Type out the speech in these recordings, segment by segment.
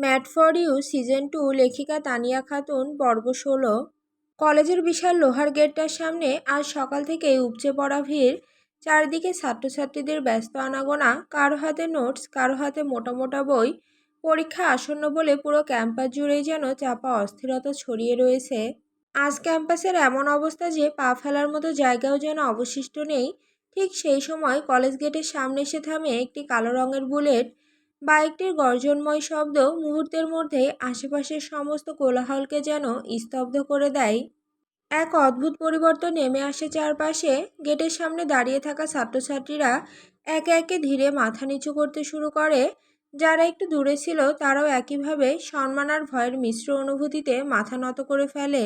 Mad for you season 2 লেখিকা তানিয়া খাতুন পর্ব 16। কলেজের বিশাল লোহার গেটটার সামনে আজ সকাল থেকেই উপচে পড়া ভিড়। চারিদিকে ছাত্রছাত্রীদের ব্যস্ত আনাগোনা, কারো হাতে নোটস, কারো হাতে মোটা মোটা বই। পরীক্ষা আসন্ন বলে পুরো ক্যাম্পাস জুড়েই যেন চাপা অস্থিরতা ছড়িয়ে রয়েছে। আজ ক্যাম্পাসের এমন অবস্থা যে পা ফেলার মতো জায়গাও যেন অবশিষ্ট নেই। ঠিক সেই সময় কলেজ গেটের সামনে এসে থামে একটি কালো রঙের বুলেট। বাইকটির গর্জনময় শব্দ মুহূর্তের মধ্যেই আশেপাশের সমস্ত কোলাহলকে যেন স্তব্ধ করে দেয়। এক অদ্ভুত পরিবর্তন নেমে আসে চারপাশে। গেটের সামনে দাঁড়িয়ে থাকা ছাত্রছাত্রীরা একে একে ধীরে মাথা নিচু করতে শুরু করে। যারা একটু দূরে ছিল তারাও একইভাবে সম্মান আর ভয়ের মিশ্র অনুভূতিতে মাথা নত করে ফেলে।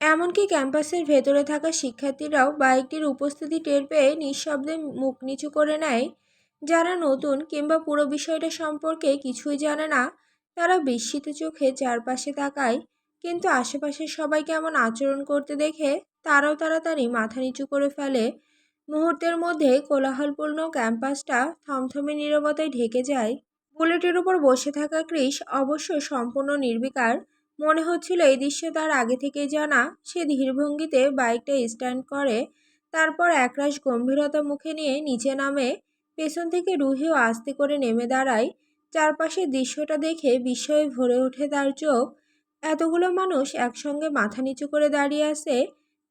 এমনকি ক্যাম্পাসের ভেতরে থাকা শিক্ষার্থীরাও বাইকটির উপস্থিতি টের পেয়ে নিঃশব্দে মুখ নিচু করে নেয়। যারা নতুন কিংবা পুরো বিষয়টা সম্পর্কে কিছুই জানে না, তারা বিস্মিত চোখে চারপাশে তাকায়। কিন্তু আশেপাশের সবাই কেমন আচরণ করতে দেখে তারাও তাড়াতাড়ি মাথা নিচু করে ফেলে। মুহূর্তের মধ্যে কোলাহলপূর্ণ ক্যাম্পাসটা থমথমে নীরবতায় ঢেকে যায়। বুলেটের উপর বসে থাকা ক্রিস অবশ্য সম্পূর্ণ নির্বিকার। মনে হচ্ছিল এই দৃশ্য তার আগে থেকেই জানা। সে ধীর ভঙ্গিতে বাইকটা স্ট্যান্ড করে, তারপর একরাশ গম্ভীরতা মুখে নিয়ে নিচে নামে। পেছন থেকে রুহিও আস্তে করে নেমে দাঁড়ায়। চারপাশের দৃশ্যটা দেখে বিস্ময়ে ভরে ওঠে তার চোখ। এতগুলো মানুষ একসঙ্গে মাথা নিচু করে দাঁড়িয়ে আছে,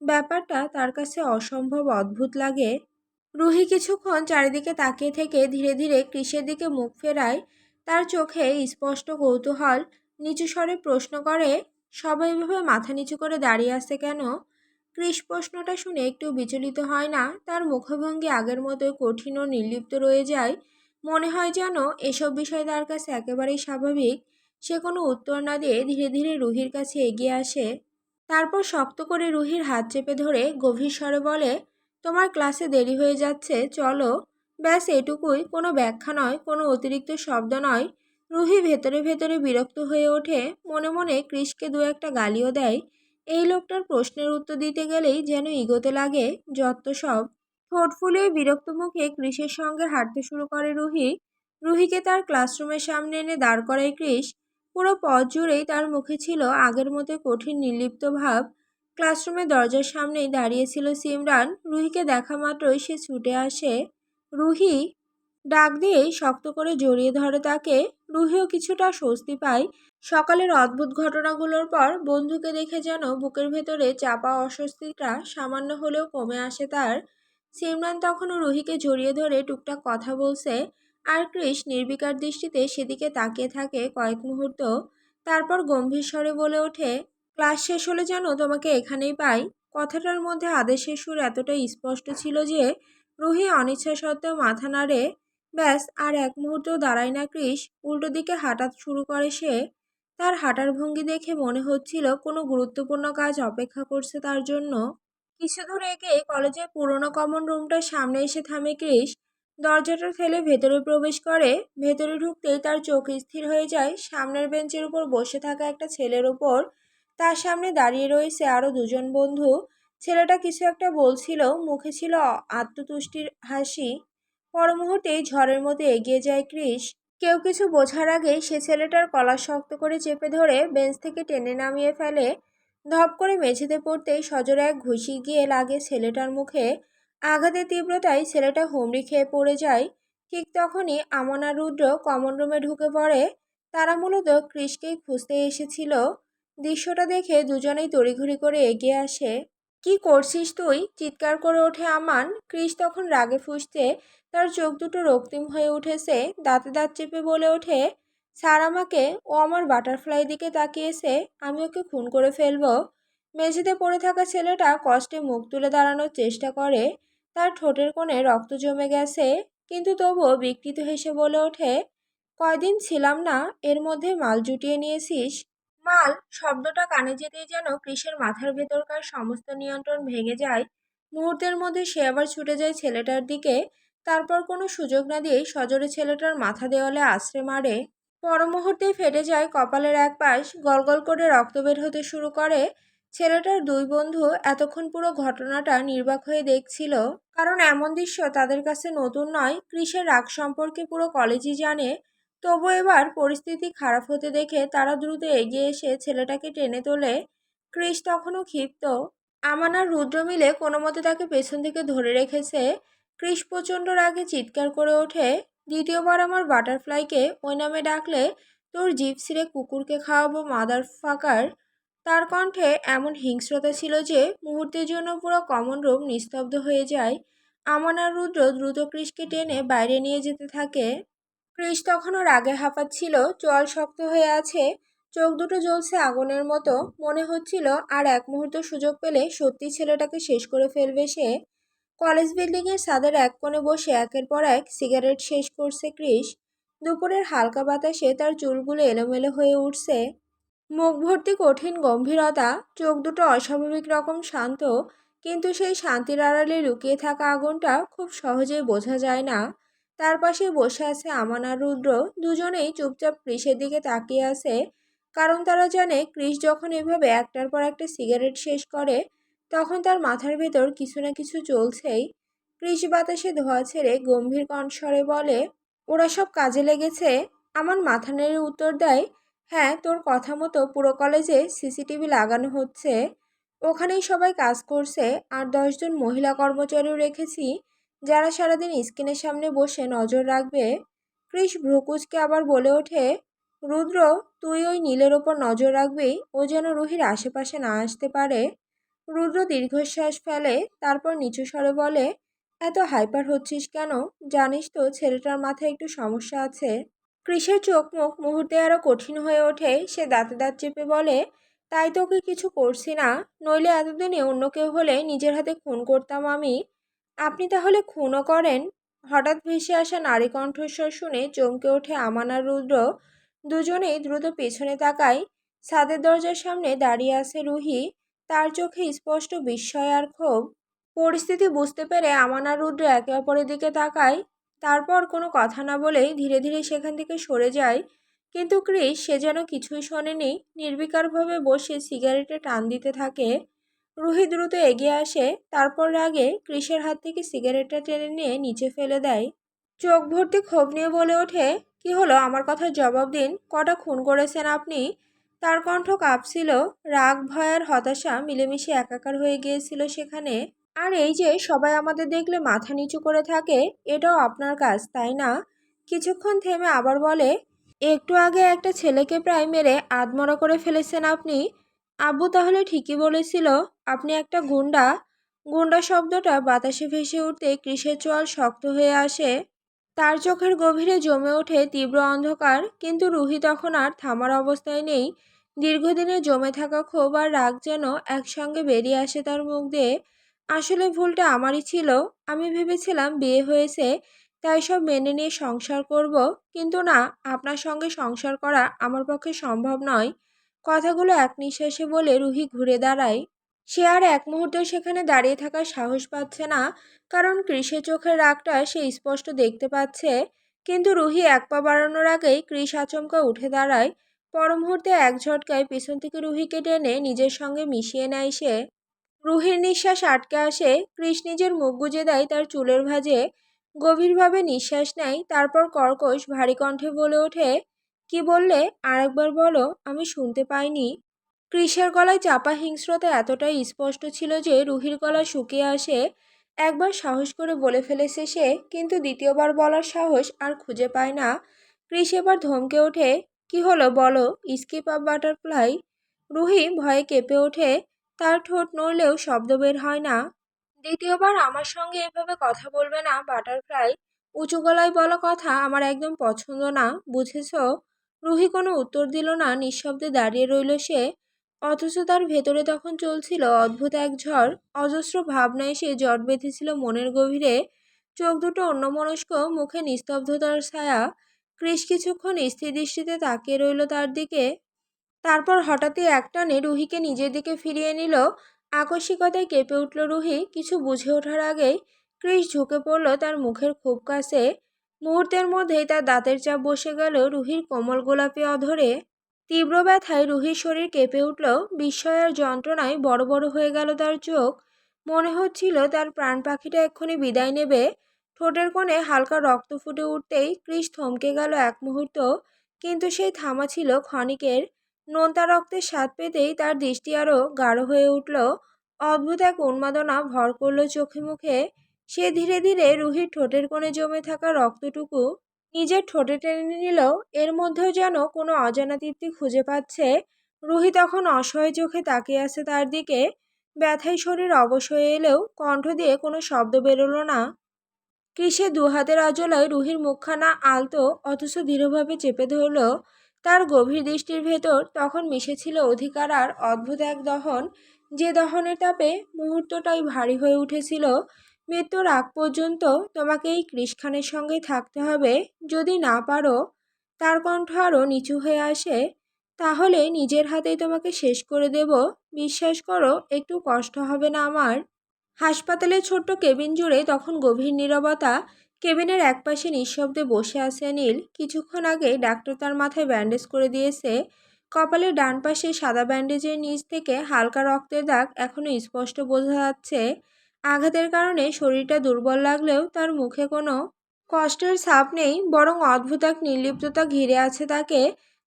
ব্যাপারটা তার কাছে অসম্ভব অদ্ভুত লাগে। রুহি কিছুক্ষণ চারিদিকে তাকিয়ে থেকে ধীরে ধীরে ক্রিসের দিকে মুখ ফেরায়। তার চোখে স্পষ্ট কৌতূহল। নিচু স্বরে প্রশ্ন করে, সবাই এভাবে মাথা নিচু করে দাঁড়িয়ে আছে কেন? ক্রিস প্রশ্নটা শুনে একটু বিচলিত হয় না। তার মুখভঙ্গি আগের মতোই কঠিন ও নির্লিপ্ত রয়ে যায়। মনে হয় যেন এসব বিষয় তার কাছে একেবারেই স্বাভাবিক। সে কোনো উত্তর না দিয়ে ধীরে ধীরে রুহির কাছে এগিয়ে আসে। তারপর শক্ত করে রুহির হাত চেপে ধরে গভীর স্বরে বলে, তোমার ক্লাসে দেরি হয়ে যাচ্ছে, চলো। ব্যাস এটুকুই, কোনো ব্যাখ্যা নয়, কোনো অতিরিক্ত শব্দ নয়। রুহি ভেতরে ভেতরে বিরক্ত হয়ে ওঠে। মনে মনে ক্রিসকে দু একটা গালিও দেয়। এই লোকটার প্রশ্নের উত্তর দিতে গেলেই যেন ইগোতে লাগে যত সব। ঠোঁট ফুলিয়ে বিরক্ত মুখে ক্রিসের সঙ্গে হাঁটতে শুরু করে রুহি। রুহিকে তার ক্লাসরুমের সামনে এনে দাঁড় করায় ক্রিস। পুরো পথ জুড়েই তার মুখে ছিল আগের মতো কঠিন নির্লিপ্ত ভাব। ক্লাসরুমের দরজার সামনেই দাঁড়িয়েছিল সিমরান। রুহিকে দেখা মাত্রই সে ছুটে আসে। রুহি ডাক দিয়েই শক্ত করে জড়িয়ে ধরে তাকে। রুহিও কিছুটা স্বস্তি পায়। সকালের অদ্ভুত ঘটনাগুলোর পর বন্ধুকে দেখে যেন বুকের ভেতরে চাপা অস্বস্তিটা সামান্য হলেও কমে আসে তার। সিমরান তখনও রুহিকে জড়িয়ে ধরে টুকটাক কথা বলছে, আর ক্রিস নির্বিকার দৃষ্টিতে সেদিকে তাকিয়ে থাকে কয়েক মুহূর্ত। তারপর গম্ভীর স্বরে বলে ওঠে, ক্লাস শেষ হলে যেন তোমাকে এখানেই পাই। কথাটার মধ্যে আদেশের সুর এতটাই স্পষ্ট ছিল যে রুহি অনিচ্ছা সত্ত্বেও মাথা নাড়ে। ব্যাস আর এক মুহূর্তও দাঁড়ায় না ক্রিস, উল্টো দিকে হাঁটা শুরু করে সে। তার হাঁটার ভঙ্গি দেখে মনে হচ্ছিল কোনো গুরুত্বপূর্ণ কাজ অপেক্ষা করছে তার জন্য। কিছু দূর এগিয়ে কলেজের পুরোনো কমন রুমটার সামনে এসে থামে ক্রিস। দরজাটা ঠেলে ভেতরে প্রবেশ করে। ভেতরে ঢুকতেই তার চোখ স্থির হয়ে যায় সামনের বেঞ্চের উপর বসে থাকা একটা ছেলের উপর। তার সামনে দাঁড়িয়ে রয়েছে আরো দুজন বন্ধু। ছেলেটা কিছু একটা বলছিল, মুখে ছিল আত্মতুষ্টির হাসি। পর মুহূর্তেই ঝড়ের মধ্যে এগিয়ে যায় ক্রিস। কেউ কিছু বোঝার আগেই সে ছেলেটার কলার শক্ত করে চেপে ধরে বেঞ্চ থেকে টেনে নামিয়ে ফেলে। ধপ করে মেঝেতে পড়তেই সজোরে এক ঘুষি গিয়ে লাগে ছেলেটার মুখে। আঘাতের তীব্রতায় ছেলেটা হুমড়ি খেয়ে পড়ে যায়। ঠিক তখনই আমন আর রুদ্র কমন রুমে ঢুকে পড়ে। তারা মূলত ক্রিসকেই খুঁজতে এসেছিল। দৃশ্যটা দেখে দুজনেই তড়িঘড়ি করে এগিয়ে আসে। কি করছিস তুই? চিৎকার করে ওঠে আমান। ক্রিস তখন রাগে ফুঁসতে, তার চোখ দুটো রক্তিম হয়ে উঠেছে। দাঁতে দাঁত চেপে বলে ওঠে, স্যার আমাকে, ও আমার বাটারফ্লাই দিকে তাকিয়েছে, আমি ওকে খুন করে ফেলবো। মেঝেতে পড়ে থাকা ছেলেটা কষ্টে মুখ তুলে দাঁড়ানোর চেষ্টা করে। তার ঠোঁটের কোণে রক্ত জমে গেছে, কিন্তু তবুও বিকৃত হেসে বলে ওঠে, কয়দিন ছিলাম না, এর মধ্যে মাল জুটিয়ে নিয়েছিস। মাল শব্দটা কানে যেতেই যেন ক্রিসের মাথার ভেতরকার সমস্ত নিয়ন্ত্রণ ভেঙে যায়। মুহূর্তের মধ্যে সে আবার ছুটে যায় ছেলেটার দিকে। তারপর কোনো সুযোগ না দিয়ে সজোরে ছেলেটার মাথা দেওয়ালে আছড়ে মারে। পর মুহূর্তেই ফেটে যায় কপালের এক পাশ, গলগল করে রক্ত বের হতে শুরু করে। ছেলেটার দুই বন্ধু এতক্ষণ পুরো ঘটনাটা নির্বাক হয়ে দেখছিল, কারণ এমন দৃশ্য তাদের কাছে নতুন নয়। ক্রিসের রাগ সম্পর্কে পুরো কলেজই জানে। তবু এবার পরিস্থিতি খারাপ হতে দেখে তারা দ্রুত এগিয়ে এসে ছেলেটাকে টেনে তোলে। ক্রিস তখনও ক্ষিপ্ত। আমান আর রুদ্র মিলে কোনো মতে তাকে পেছন থেকে ধরে রেখেছে। ক্রিস প্রচণ্ড রাগে চিৎকার করে ওঠে, দ্বিতীয়বার আমার বাটারফ্লাইকে ওই নামে ডাকলে তোর জিভ ছিঁড়ে কুকুরকে খাওয়াবো মাদার ফাকার। তার কণ্ঠে এমন হিংস্রতা ছিল যে মুহূর্তের জন্য পুরো কমন রুম নিস্তব্ধ হয়ে যায়। আমান আর রুদ্র দ্রুত ক্রিসকে টেনে বাইরে নিয়ে যেতে থাকে। ক্রিস তখনও রাগে হাঁপাচ্ছিল, চোয়াল শক্ত হয়ে আছে, চোখ দুটো জ্বলছে আগুনের মতো। মনে হচ্ছিল আর এক মুহূর্ত সুযোগ পেলে সত্যি ছেলেটাকে শেষ করে ফেলবে সে। কলেজ বিল্ডিংয়ের ছাদের এক কোণে বসে একের পর এক সিগারেট শেষ করছে ক্রিস। দুপুরের হালকা বাতাসে তার চুলগুলো এলোমেলো হয়ে উঠছে, মুখ ভর্তি কঠিন গম্ভীরতা, চোখ দুটো অস্বাভাবিক রকম শান্ত। কিন্তু সেই শান্তির আড়ালে লুকিয়ে থাকা আগুনটা খুব সহজেই বোঝা যায় না। তার পাশে বসে আছে আমান আর রুদ্র, দুজনেই চুপচাপ ক্রিসের দিকে তাকিয়ে আছে। কারণ তারা জানে ক্রিস যখন এভাবে একটার পর একটা সিগারেট শেষ করে তখন তার মাথার ভেতর কিছু না কিছু চলছেই। ক্রিস বাতাসে ধোঁয়া ছেড়ে গম্ভীর কণ্ঠস্বরে বলে, ওরা সব কাজে লেগেছে। আমার মাথা নেড়ে উত্তর দেয়, হ্যাঁ, তোর কথা মতো পুরো কলেজে সিসিটিভি লাগানো হচ্ছে। ওখানেই সবাই কাজ করছে, আর 10 জন মহিলা কর্মচারীও রেখেছি যারা সারাদিন স্ক্রিনের সামনে বসে নজর রাখবে। ক্রিস ভ্রুকুচকে আবার বলে ওঠে, রুদ্র, তুই ওই নীলের ওপর নজর রাখবি, ও যেন রুহির আশেপাশে না আসতে পারে। রুদ্র দীর্ঘশ্বাস ফেলে, তারপর নিচু স্বরে বলে, এত হাইপার হচ্ছিস কেন? জানিস তো ছেলেটার মাথায় একটু সমস্যা আছে। কৃষের চোখ মুখ মুহূর্তে আরো কঠিন হয়ে ওঠে। সে দাঁতে দাঁত চেপে বলে, তাই তো ওকে কিছু করছি না, নইলে এতদিনে অন্য কেউ হলে নিজের হাতে খুন করতাম আমি। আপনি তাহলে খুনও করেন? হঠাৎ ভেসে আসা নারী কণ্ঠস্বর শুনে চমকে ওঠে আমান আর রুদ্র। দুজনেই দ্রুত পেছনে তাকায়। ছাদের দরজার সামনে দাঁড়িয়ে আছে রুহি, তার চোখে স্পষ্ট বিস্ময় আর ক্ষোভ। পরিস্থিতি বুঝতে পেরে আমান আর রুদ্র একে অপরের দিকে তাকায়। তারপর কোনো কথা না বলেই ধীরে ধীরে সেখান থেকে সরে যায়। কিন্তু ক্রিস সে যেন কিছুই শোনেনি, নির্বিকারভাবে বসে সিগারেটে টান দিতে থাকে। রুহি দ্রুত এগিয়ে আসে, তারপর রাগে ক্রিসের হাত থেকে সিগারেটটা টেনে নিয়ে নিচে ফেলে দেয়। চোখ ভর্তি ক্ষোভ নিয়ে বলে ওঠে, কি হলো, আমার কথার জবাব দিন, কটা খুন করেছেন আপনি? তার কণ্ঠ কাঁপছিল, রাগ ভয় আর হতাশা মিলেমিশে একাকার হয়ে গিয়েছিল সেখানে। আর এই যে সবাই আমাদের দেখলে মাথা নিচু করে থাকে, এটাও আপনার কাজ, তাই না? কিছুক্ষণ থেমে আবার বলে, একটু আগে একটা ছেলেকে প্রায় মেরে আধমরা করে ফেলেছেন আপনি। আব্বু তাহলে ঠিকই বলেছিল, আপনি একটা গুন্ডা। গুন্ডা শব্দটা বাতাসে ভেসে উঠতে কৃষের চোয়াল শক্ত হয়ে আসে। তার চোখের গভীরে জমে ওঠে তীব্র অন্ধকার। কিন্তু রুহি তখন আর থামার অবস্থায় নেই। দীর্ঘদিনে জমে থাকা ক্ষোভ আর রাগ যেন একসঙ্গে বেরিয়ে আসে তার মুখ দিয়ে। আসলে ভুলটা আমারই ছিল। আমি ভেবেছিলাম বিয়ে হয়েছে, তাই সব মেনে নিয়ে সংসার করব। কিন্তু না, আপনার সঙ্গে সংসার করা আমার পক্ষে সম্ভব নয়। কথাগুলো এক নিঃশ্বাসে বলে রুহি ঘুরে দাঁড়ায়। সে আর এক মুহূর্ত সেখানে দাঁড়িয়ে থাকার সাহস পাচ্ছে না, কারণ কৃষের চোখের রাগটা সে স্পষ্ট দেখতে পাচ্ছে। কিন্তু রুহি এক পা বাড়ানোর আগেই কৃষ আচমকা উঠে দাঁড়ায়। পর মুহূর্তে এক ঝটকায় পিছন থেকে রুহিকে টেনে নিজের সঙ্গে মিশিয়ে নেয় সে। রুহির নিঃশ্বাস আটকে আসে। কৃষ নিজের মুখ গুজে দেয় তার চুলের ভাঁজে, গভীরভাবে নিঃশ্বাস নেয়, তারপর কর্কশ ভারী কণ্ঠে বলে ওঠে, কি বললে, আরেকবার বলো, আমি শুনতে পাইনি। কৃষের গলায় চাপা হিংস্রতা এতটাই স্পষ্ট ছিল যে রুহির গলা শুকিয়ে আসে। একবার সাহস করে বলে ফেলেছে সে, কিন্তু দ্বিতীয়বার বলার সাহস আর খুঁজে পায় না। কৃষ এবার ধমকে ওঠে, কি হলো বলো, স্কিপ আপ বাটারফ্লাই। রুহি ভয়ে কেঁপে ওঠে, তার ঠোঁট নড়লেও শব্দ বের হয় না। দ্বিতীয়বার আমার সঙ্গে এভাবে কথা বলবে না বাটারফ্লাই। উঁচু গলায় বলা কথা আমার একদম পছন্দ না, বুঝেছ? রুহি কোনো উত্তর দিল না, নিঃশব্দে দাঁড়িয়ে রইল সে। অথচ তার ভেতরে তখন চলছিল অদ্ভুত এক ঝড়। অজস্র ভাবনা এসে জট বেঁধেছিল মনের গভীরে। চোখ দুটো অন্যমনস্ক, মুখে নিস্তব্ধতার ছায়া। কৃষ কিছুক্ষণ স্থির দৃষ্টিতে তাকিয়ে রইল তার দিকে। তারপর হঠাৎই একটানে রুহিকে নিজের দিকে ফিরিয়ে নিল। আকস্মিকতায় কেঁপে উঠল রুহি। কিছু বুঝে ওঠার আগেই কৃষ ঝুঁকে পড়ল তার মুখের খুব কাছে। মুহূর্তের মধ্যেই তার দাঁতের চাপ বসে গেল রুহির কোমল গোলাপি অধরে। তীব্র ব্যথায় রুহির শরীর কেঁপে উঠল। বিস্ময় আর যন্ত্রণায় বড় বড় হয়ে গেল তার চোখ। মনে হচ্ছিল তার প্রাণ পাখিটা এক্ষুনি বিদায় নেবে। ঠোঁটের কোণে হালকা রক্ত ফুটে উঠতেই কৃষ থমকে গেল এক মুহূর্ত, কিন্তু সেই থামা ছিল ক্ষণিকের। নোনতা রক্তের স্বাদ পেতেই তার দৃষ্টি আরও গাঢ় হয়ে উঠল। অদ্ভুত এক উন্মাদনা ভর করল চোখে মুখে। সে ধীরে ধীরে রুহির ঠোঁটের কোণে জমে থাকা রক্তটুকু নিজের ঠোঁটে টেনে নিল। এর মধ্যেও যেন কোনো অজানা তৃপ্তি খুঁজে পাচ্ছে। রুহি তখন অসহায় চোখে তাকিয়ে আছে তার দিকে। ব্যথায় শরীর অবশ হয়ে এলেও কণ্ঠ দিয়ে কোনো শব্দ বেরোলো না। কৃষে দুহাতের আঁচলায় রুহির মুখখানা আলতো অথচ দৃঢ়ভাবে চেপে ধরল। তার গভীর দৃষ্টির ভেতর তখন মিশেছিল অধিকার আর অদ্ভুত এক দহন, যে দহনের তাপে মুহূর্তটাই ভারী হয়ে উঠেছিল। মৃত্যুর আগ পর্যন্ত তোমাকে এই কৃষখানের সঙ্গেই থাকতে হবে। যদি না পারো, তার কণ্ঠ আরও নিচু হয়ে আসে, তাহলে নিজের হাতেই তোমাকে শেষ করে দেব। বিশ্বাস করো, একটু কষ্ট হবে না আমার। হাসপাতালের ছোট্ট কেবিন জুড়ে তখন গভীর নীরবতা। কেবিনের একপাশে নিঃশব্দে বসে আছে নীল। কিছুক্ষণ আগে ডাক্তার তার মাথায় ব্যান্ডেজ করে দিয়েছে। কপালের ডান পাশে সাদা ব্যান্ডেজের নিচ থেকে হালকা রক্তের দাগ এখনো স্পষ্ট বোঝা যাচ্ছে। আঘাতের কারণে শরীরটা দুর্বল লাগলেও তার মুখে কোনো কষ্টের ছাপ নেই, বরং অদ্ভুত এক নির্লিপ্ততা ঘিরে আছে তাকে।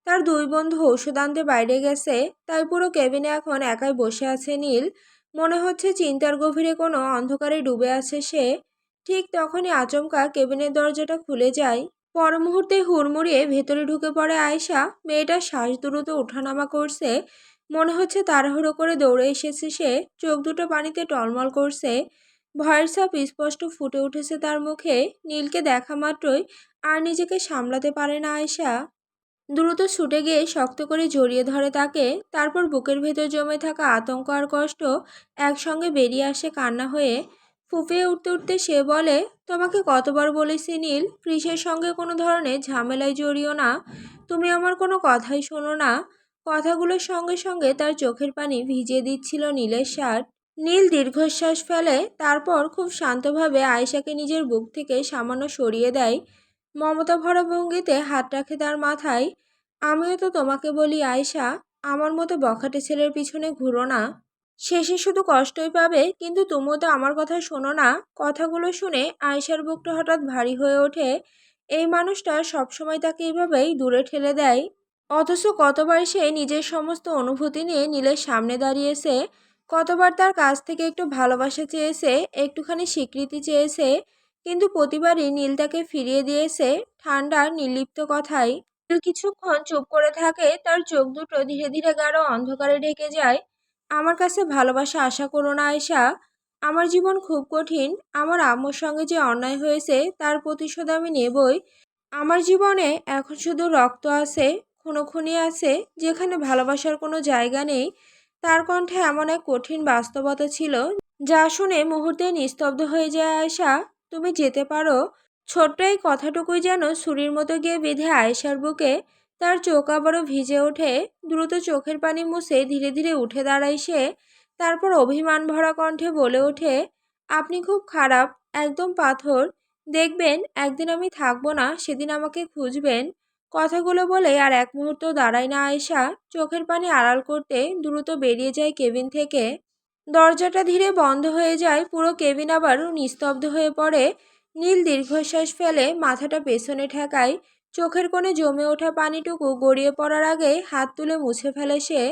তার দুই বন্ধু ঔষধ আনতে বাইরে গেছে, তাই পুরো কেবিনে এখন একাই বসে আছে নীল। মনে হচ্ছে চিন্তার গভীরে কোনো অন্ধকারে ডুবে আছে সে। ঠিক তখনই আচমকা কেবিনের দরজাটা খুলে যায়। পর মুহূর্তে হুড়মুড়িয়ে ভেতরে ঢুকে পড়ে আয়েশা। মেয়েটার শ্বাস দ্রুত ওঠানামা করছে। মনে হচ্ছে তাড়াহুড়ো করে দৌড়ে এসেছে সে। চোখ দুটো পানিতে টলমল করছে। ভয়ের ছাপ স্পষ্ট ফুটে উঠেছে তার মুখে। নীলকে দেখা মাত্রই আর নিজেকে সামলাতে পারে না আয়েশা। দ্রুত ছুটে গিয়ে শক্ত করে জড়িয়ে ধরে তাকে। তারপর বুকের ভেতর জমে থাকা আতঙ্ক আর কষ্ট একসঙ্গে বেরিয়ে আসে কান্না হয়ে। ফুঁপিয়ে উঠতে উঠতে সে বলে, তোমাকে কতবার বলেছি নীল, কৃষের সঙ্গে কোনো ধরনের ঝামেলায় জড়িও না। তুমি আমার কোনো কথাই শোনো না। কথাগুলোর সঙ্গে সঙ্গে তার চোখের পানি ভিজিয়ে দিচ্ছিল নীলের শার্ট। নীল দীর্ঘশ্বাস ফেলে, তারপর খুব শান্তভাবে আয়েশাকে নিজের বুক থেকে সামান্য সরিয়ে দেয়। মমতা ভরা ভঙ্গিতে হাত রাখে তার মাথায়। আমিও তো তোমাকে বলি আয়েশা, আমার মতো বখাটে ছেলের পিছনে ঘুরো না। শেষে শুধু কষ্টই পাবে, কিন্তু তুমিও তো আমার কথা শোনো না। কথাগুলো শুনে আয়েশার বুকটা হঠাৎ ভারী হয়ে ওঠে। এই মানুষটা সবসময় তাকে এভাবেই দূরে ঠেলে দেয়। অথচ কতবার সে নিজের সমস্ত অনুভূতি নিয়ে নীলের সামনে দাঁড়িয়েছে। কতবার তার কাছ থেকে একটু ভালোবাসা চেয়েছে, একটুখানি স্বীকৃতি চেয়েছে, কিন্তু প্রতিবারই নীল তাকে ফিরিয়ে দিয়েছে ঠান্ডা নির্লিপ্ত কথায়। নীল কিছুক্ষণ চুপ করে থাকে। তার চোখ দুটো ধীরে ধীরে গাঢ় অন্ধকারে ঢেকে যায়। আমার কাছে ভালোবাসা আশা করো না আয়েশা। আমার জীবন খুব কঠিন। আমার আম্মুর সঙ্গে যে অন্যায় হয়েছে তার প্রতিশোধ আমি নেবই। আমার জীবনে এখন শুধু রক্ত আছে, খুনোখুনি আছে, যেখানে ভালোবাসার কোনো জায়গা নেই। তার কণ্ঠে এমন এক কঠিন বাস্তবতা ছিল, যা শুনে মুহূর্তে নিস্তব্ধ হয়ে যায় আয়েশা। তুমি যেতে পারো। ছোট্ট এই কথাটুকুই যেন ছুরির মতো গিয়ে বিঁধে আয়েশার বুকে। তার চোখ আবারও ভিজে ওঠে। দ্রুত চোখের পানি মুছে ধীরে ধীরে উঠে দাঁড়ায় সে। তারপর অভিমান ভরা কণ্ঠে বলে ওঠে, আপনি খুব খারাপ, একদম পাথর। দেখবেন একদিন আমি থাকবো না, সেদিন আমাকে খুঁজবেন। কথাগুলো বলে আর এক মুহূর্ত দাঁড়ায় না আয়েশা। চোখের পানি আড়াল করতে দ্রুত বেরিয়ে যায় কেবিন থেকে। দরজাটা ধীরে বন্ধ হয়ে যায়। পুরো কেবিন আবারও নিস্তব্ধ হয়ে পড়ে। নীল দীর্ঘশ্বাস ফেলে মাথাটা পেছনে ঠেকায়। চোখের কোণে জমে ওঠা পানিটুকু গড়িয়ে পড়ার আগে হাত তুলে মুছে ফেলে সে।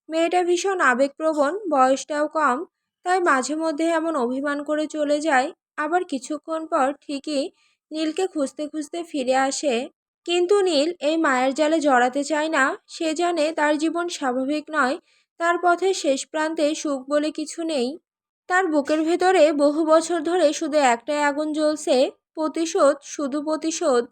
মেয়েটা ভীষণ আবেগপ্রবণ, বয়সটাও কম, তাই মাঝে মধ্যে এমন অভিমান করে চলে যায়। আবার কিছুক্ষণ পর ঠিকই নীলকে খুঁজতে খুঁজতে ফিরে আসে। কিন্তু নীল এই মায়ের জালে জড়াতে চায় না। সে জানে তার জীবন স্বাভাবিক নয়। তার পথের শেষ প্রান্তে সুখ বলে কিছু নেই। তার বুকের ভেতরে বহু বছর ধরে শুধু একটাই আগুন জ্বলছে, প্রতিশোধ, শুধু প্রতিশোধ।